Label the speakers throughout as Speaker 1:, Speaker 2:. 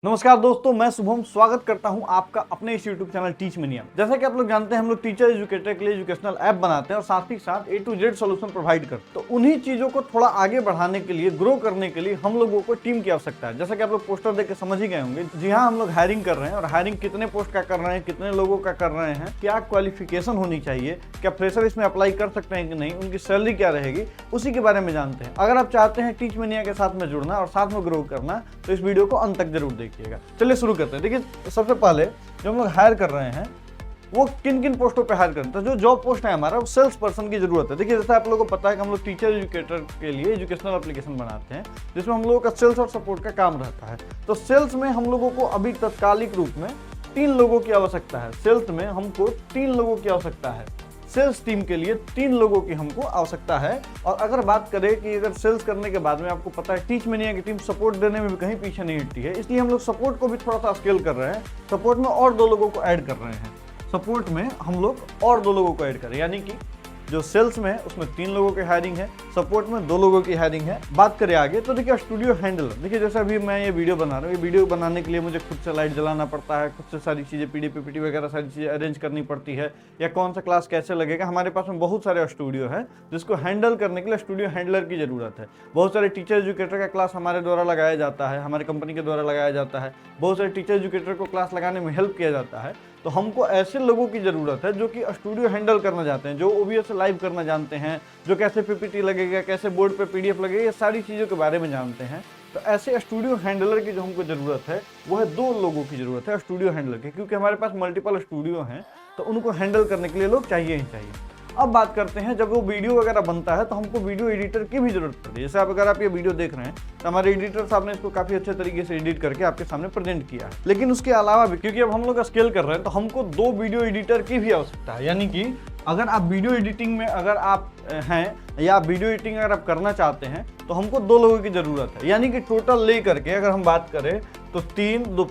Speaker 1: नमस्कार दोस्तों, मैं शुभम स्वागत करता हूं आपका अपने इस YouTube चैनल टीच मीनिया। जैसा कि आप लोग जानते हैं, हम लोग टीचर एजुकेटर के लिए एजुकेशनल ऐप बनाते हैं और साथ ही साथ A to Z solution provide करते हैं। तो उन्हीं चीजों को थोड़ा आगे बढ़ाने के लिए, ग्रो करने के लिए हम लोगों को टीम की आवश्यकता है। जैसा कि आप लोग पोस्टर देख के समझ ही गए होंगे। जी हाँ, हम लोग हायरिंग कर रहे हैं और हायरिंग कितने पोस्ट का कर रहे हैं, कितने लोगों का कर रहे हैं, क्या क्वालिफिकेशन होनी चाहिए, क्या फ्रेशर इसमें अप्लाई कर सकते हैं कि नहीं, उनकी सैलरी क्या रहेगी, उसी के बारे में जानते हैं। अगर आप चाहते हैं टीच मीनिया के साथ में जुड़ना और साथ में ग्रो करना, तो इस वीडियो को अंत तक जरूर देखिएगा। चलिए शुरू करते हैं। देखिए, सबसे पहले जो हम लोग हायर कर रहे हैं वो किन किन पोस्टों पे हायर करते हैं। तो जो जॉब पोस्ट है हमारा, वो सेल्स पर्सन की जरूरत है। देखिए, जैसा आप लोगों को पता है कि हम लोग टीचर एजुकेटर के लिए एजुकेशनल एप्लीकेशन बनाते हैं जिसमें हम लोगों का सेल्स और सपोर्ट का काम रहता है। तो सेल्स में हम लोगों को अभी तत्कालिक रूप में 3 लोगों की आवश्यकता है। सेल्स में हमको 3 लोगों की आवश्यकता है। सेल्स टीम के लिए 3 लोगों की हमको आवश्यकता है। और अगर बात करें कि अगर सेल्स करने के बाद में आपको पता है टीच मीनिया की टीम सपोर्ट देने में भी कहीं पीछे नहीं हटती है, इसलिए हम लोग सपोर्ट को भी थोड़ा सा स्केल कर रहे हैं। सपोर्ट में और 2 लोगों को ऐड कर रहे हैं। सपोर्ट में हम लोग और 2 लोगों को ऐड कर रहे हैं, यानी कि जो सेल्स में है उसमें 3 लोगों की हायरिंग है, सपोर्ट में 2 लोगों की हायरिंग है। बात करें आगे तो देखिए, स्टूडियो हैंडलर। देखिए, जैसे अभी मैं ये वीडियो बना रहा हूँ, ये वीडियो बनाने के लिए मुझे खुद से लाइट जलाना पड़ता है, खुद से सारी चीज़ें पीडीएफ पीपीटी वगैरह सारी चीज़ें अरेंज करनी पड़ती है, या कौन सा क्लास कैसे लगेगा। हमारे पास में बहुत सारे स्टूडियो है जिसको हैंडल करने के लिए स्टूडियो हैंडलर की जरूरत है। बहुत सारे टीचर एजुकेटर का क्लास हमारे द्वारा लगाया जाता है, हमारे कंपनी के द्वारा लगाया जाता है। बहुत सारे टीचर एजुकेटर को क्लास लगाने में हेल्प किया जाता है। तो हमको ऐसे लोगों की ज़रूरत है जो कि स्टूडियो हैंडल करना जानते हैं, जो OBS लाइव करना जानते हैं, जो कैसे पीपीटी लगेगा, कैसे बोर्ड पे PDF लगेगा, ये सारी चीज़ों के बारे में जानते हैं। तो ऐसे स्टूडियो हैंडलर की जो हमको ज़रूरत है वो है 2 लोगों की ज़रूरत है स्टूडियो हैंडलर की, क्योंकि हमारे पास मल्टीपल स्टूडियो हैं तो उनको हैंडल करने के लिए लोग चाहिए ही चाहिए। अब बात करते हैं, जब वो वीडियो वगैरह बनता है तो हमको वीडियो एडिटर की भी जरूरत पड़ती है। जैसे अगर आप ये वीडियो देख रहे हैं तो हमारे एडिटर साहब ने इसको काफ़ी अच्छे तरीके से एडिट करके आपके सामने प्रेजेंट किया है। लेकिन उसके अलावा भी, क्योंकि अब हम लोग स्केल कर रहे हैं, तो हमको 2 वीडियो एडिटर की भी आवश्यकता है। यानी कि अगर आप वीडियो एडिटिंग में अगर आप हैं या वीडियो एडिटिंग अगर आप करना चाहते हैं तो हमको 2 लोगों की ज़रूरत है। यानी कि टोटल ले करके अगर हम बात करें तो 3, 2,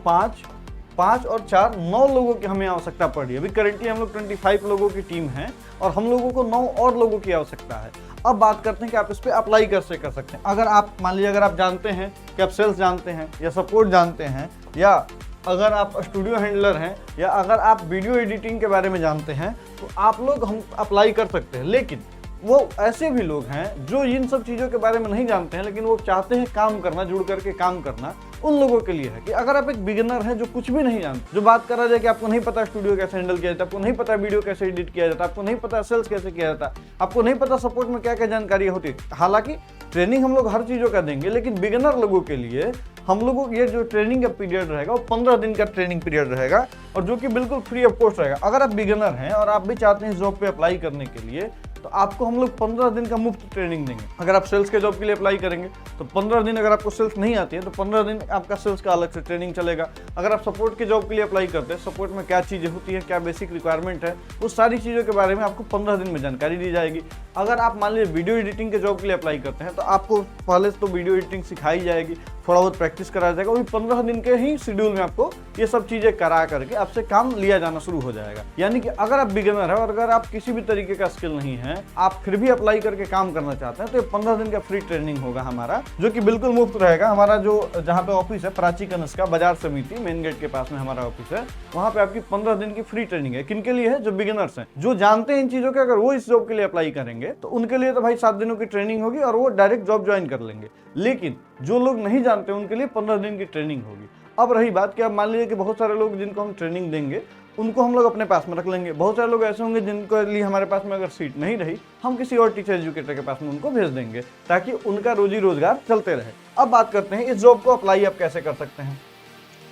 Speaker 1: 5 और 4, 9 लोगों की हमें आवश्यकता पड़ रही है। अभी करेंटली हम लोग 25 लोगों की टीम है और हम लोगों को 9 और लोगों की आवश्यकता है। अब बात करते हैं कि आप इस पर अप्लाई कैसे कर सकते हैं। अगर आप मान लीजिए, अगर आप जानते हैं कि आप सेल्स जानते हैं या सपोर्ट जानते हैं, या अगर आप स्टूडियो हैंडलर हैं, या अगर आप वीडियो एडिटिंग के बारे में जानते हैं, तो आप लोग हम अप्लाई कर सकते हैं। लेकिन वो ऐसे भी लोग हैं जो इन सब चीज़ों के बारे में नहीं जानते हैं, लेकिन वो चाहते हैं काम करना, जुड़ करके काम करना। उन लोगों के लिए है कि अगर आप एक बिगिनर हैं जो कुछ भी नहीं जानते, जो बात करा जाए कि आपको नहीं पता स्टूडियो कैसे हैंडल किया जाता है, आपको नहीं पता वीडियो कैसे एडिट किया जाता है, आपको नहीं पता सेल्स कैसे किया जाता है, आपको नहीं पता सपोर्ट में क्या क्या जानकारी होती है। हालांकि ट्रेनिंग हम लोग हर चीज़ों का देंगे, लेकिन बिगिनर लोगों के लिए हम लोगों को ये जो ट्रेनिंग का पीरियड रहेगा वो 15 दिन का ट्रेनिंग पीरियड रहेगा, और जो कि बिल्कुल फ्री ऑफ कॉस्ट रहेगा। अगर आप बिगिनर हैं और आप भी चाहते हैं इस जॉब पे अप्लाई करने के लिए, तो आपको हम लोग 15 दिन का मुफ्त ट्रेनिंग देंगे। अगर आप सेल्स के जॉब के लिए अप्लाई करेंगे तो 15 दिन, अगर आपको सेल्स नहीं आती है तो 15 दिन आपका सेल्स का अलग से ट्रेनिंग चलेगा। अगर आप सपोर्ट के जॉब के लिए अप्लाई करते हैं, सपोर्ट में क्या चीज़ें होती है, क्या बेसिक रिक्वायरमेंट है, उस सारी चीज़ों के बारे में आपको 15 दिन में जानकारी दी जाएगी। अगर आप मान लीजिए वीडियो एडिटिंग के जॉब के लिए अप्लाई करते हैं, तो आपको पहले तो वीडियो एडिटिंग सिखाई जाएगी, थोड़ा बहुत प्रैक्टिस कराया जाएगा, वो भी 15 दिन के ही शेड्यूल में आपको ये सब चीज़ें करा करके आपसे काम लिया जाना शुरू हो जाएगा। यानी कि अगर आप बिगिनर है और अगर आप किसी भी तरीके का स्किल नहीं है, आप फिर भी अप्लाई करके काम करना चाहते हैं, तो ये 15 दिन का फ्री ट्रेनिंग होगा हमारा, जो कि बिल्कुल मुफ्त रहेगा। हमारा जो जहाँ पे ऑफिस है, प्राची कनस्का बाजार समिति मेन गेट के पास में हमारा ऑफिस है, वहाँ पे आपकी 15 दिन की फ्री ट्रेनिंग है। किन के लिए है? जो बिगिनर्स हैं, जो जानते हैं इन चीज़ों के, अगर वो इस जॉब के लिए अप्लाई करेंगे तो उनके लिए तो भाई 7 दिनों की ट्रेनिंग होगी और वो डायरेक्ट जॉब ज्वाइन कर लेंगे। लेकिन जो लोग नहीं जानते उनके लिए 15 दिन की ट्रेनिंग होगी। अब रही बात कि अब मान लीजिए कि बहुत सारे लोग जिनको हम ट्रेनिंग देंगे उनको हम लोग अपने पास में रख लेंगे। बहुत सारे लोग ऐसे होंगे जिनको लिए हमारे पास में अगर सीट नहीं रही, हम किसी और टीचर एजुकेटर के पास में उनको भेज देंगे ताकि उनका रोजी रोजगार चलते रहे। अब बात करते हैं इस जॉब को अप्लाई आप कैसे कर सकते हैं।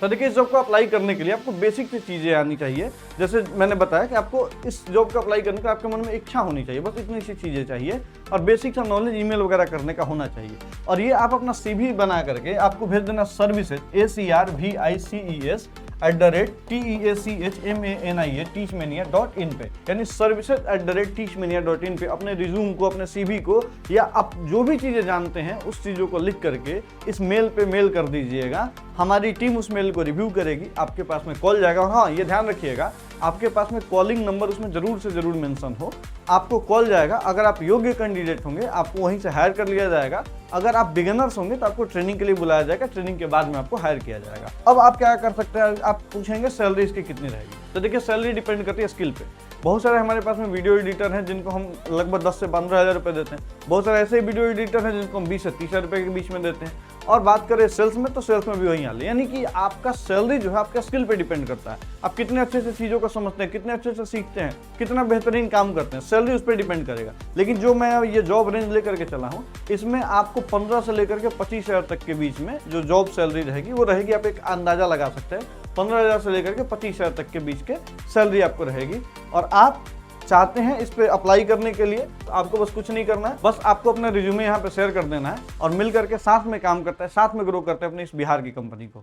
Speaker 1: तो देखिए, इस जॉब को अप्लाई करने के लिए आपको बेसिक सी चीज़ें आनी चाहिए। जैसे मैंने बताया कि आपको इस जॉब को अप्लाई करने का आपके मन में इच्छा होनी चाहिए, बस इतनी सी चीज़ें चाहिए, और बेसिक सा नॉलेज ईमेल वगैरह करने का होना चाहिए। और ये आप अपना CV बना करके आपको भेज देना सर्विसेज ACRVICES @teachmania.in पे, यानी services@teachmania.in पे अपने रिज्यूम को, अपने CV को, या आप जो भी चीज़ें जानते हैं उस चीज़ों को लिख करके इस मेल पे मेल कर दीजिएगा। हमारी टीम उस मेल को रिव्यू करेगी, आपके पास में कॉल जाएगा। और हाँ, ये ध्यान रखिएगा आपके पास में कॉलिंग नंबर उसमें जरूर से जरूर मेंशन हो, आपको कॉल जाएगा। अगर आप योग्य कैंडिडेट होंगे आपको वहीं से हायर कर लिया जाएगा। अगर आप बिगिनर्स होंगे तो आपको ट्रेनिंग के लिए बुलाया जाएगा, ट्रेनिंग के बाद में आपको हायर किया जाएगा। अब आप क्या कर सकते हैं, आप पूछेंगे सैलरी इसकी कितनी रहेगी। तो देखिए सैलरी डिपेंड करती है स्किल पे। बहुत सारे हमारे पास में वीडियो एडिटर हैं जिनको हम लगभग 10 से 15 हज़ार रुपये देते हैं। बहुत सारे ऐसे वीडियो एडिटर हैं जिनको हम 20 से 30 हज़ार रुपये के बीच में देते हैं। और बात करें सेल्स में तो सेल्स में भी वही हाल है, यानी कि आपका सैलरी जो है आपका स्किल पे डिपेंड करता है। आप कितने अच्छे से चीज़ों को समझते हैं, कितने अच्छे से सीखते हैं, कितना बेहतरीन काम करते हैं, सैलरी उस पर डिपेंड करेगा। लेकिन जो मैं ये जॉब रेंज लेकर के चला हूँ इसमें आपको 15 से लेकर के 25 हज़ार तक के बीच में जो जॉब सैलरी रहेगी वो रहेगी। आप एक अंदाजा लगा सकते हैं 15 हज़ार से लेकर के 25 हज़ार तक के बीच के सैलरी आपको रहेगी। और आप चाहते हैं इस पे अप्लाई करने के लिए तो आपको बस कुछ नहीं करना है, बस आपको अपना रिज्यूमे यहाँ पे शेयर कर देना है और मिल करके साथ में काम करते हैं, साथ में ग्रो करते हैं अपनी इस बिहार की कंपनी को।